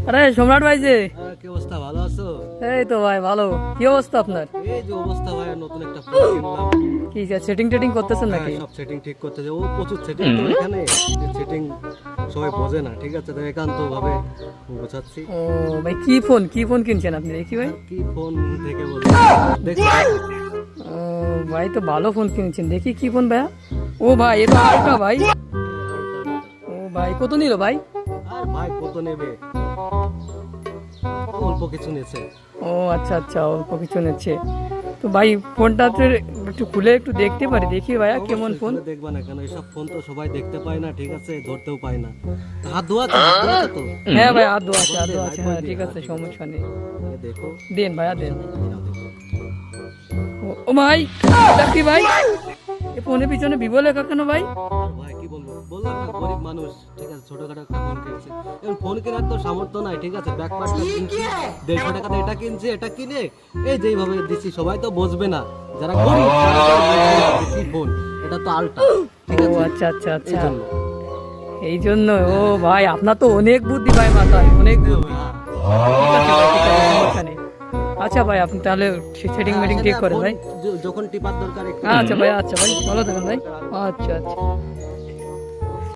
আরে সম্রাট ভাই যে, কি অবস্থা, ভালো আছো? এই তো ভাই ভালো। কি অবস্থা আপনার? এই যে অবস্থা ভাই, নতুন একটা ফোন কিনলাম। কি সেটিং টেটিং করতেছেন নাকি? সব সেটিং ঠিক করতে যে ও প্রচুর সেটিং তো এখানে, সেটিং সবাই বোঝে না, ঠিক আছে? তো একান্ত ভাবে বোঝাচ্ছি। ও ভাই, কি ফোন কিনছেন আপনি দেখি ভাই? কি ফোন থেকে বলি, দেখো ও ভাই, তো ভালো ফোন কিনছেন, দেখি কি ফোন ভাইয়া? ও ভাই, এটা আলট্রা ভাই। ও ভাই, কত নিল ভাই? আর ভাই কত নেবে, অল্প কিছু নিয়েছে। ও আচ্ছা আচ্ছা, অল্প কিছু নিচ্ছে। তো ভাই ফোনটা তো একটু খুলে একটু দেখতে পারি, দেখি ভাইয়া কেমন ফোন। দেখবা না কেন, এসব ফোন তো সবাই দেখতে পায় না, ঠিক আছে? ধরতেও পায় না। হাত ধোয়া তো, হাত ধোয়া তো। হ্যাঁ ভাই, হাত ধোয়া আছে, হাত ধোয়া আছে। হ্যাঁ ঠিক আছে, সমস্যা নেই। দেখো, দেন ভাইয়া দেন। এই নাও দেখো। ও ভাই, এটা কি ভাই? এই ফোনের পিছনে ভিভো লেখা কেন ভাই? আর ভাই কি বলবো, বললাম না গরিব মানুষ, ঠিক আছে? ছোটখাটো একটা ফোন কিনছে, এখন ফোন কেনার তো সামর্থ্য নাই, ঠিক আছে? ব্যাক পার্টটা কিনছি 150 টাকাতে, এটা কিনছে, এটা কিনে এই যেইভাবে দিচ্ছি, সবাই তো বুঝবে না। যারা গরিব তারা তো বুঝবে না যে কি ফোন, এটা তো আলট্রা, ঠিক ও আছে? আচ্ছা আচ্ছা এই আচ্ছা, জন্য। এই জন্য। ও ভাই, আপনার তো অনেক বুদ্ধি ভাই, মাথায় অনেক বুদ্ধি। ঠিক আছে ভাই, ঠিক আছে, সমস্যা নেই। আচ্ছা ভাই, আপনি তাহলে সেটিং মেটিং ঠিক করেন ভাই। যখন টিপার দরকার একটু। আচ্ছা ভাই, আচ্ছা ভাই, ভালো থাকেন ভাই। আচ্ছা আচ্ছা।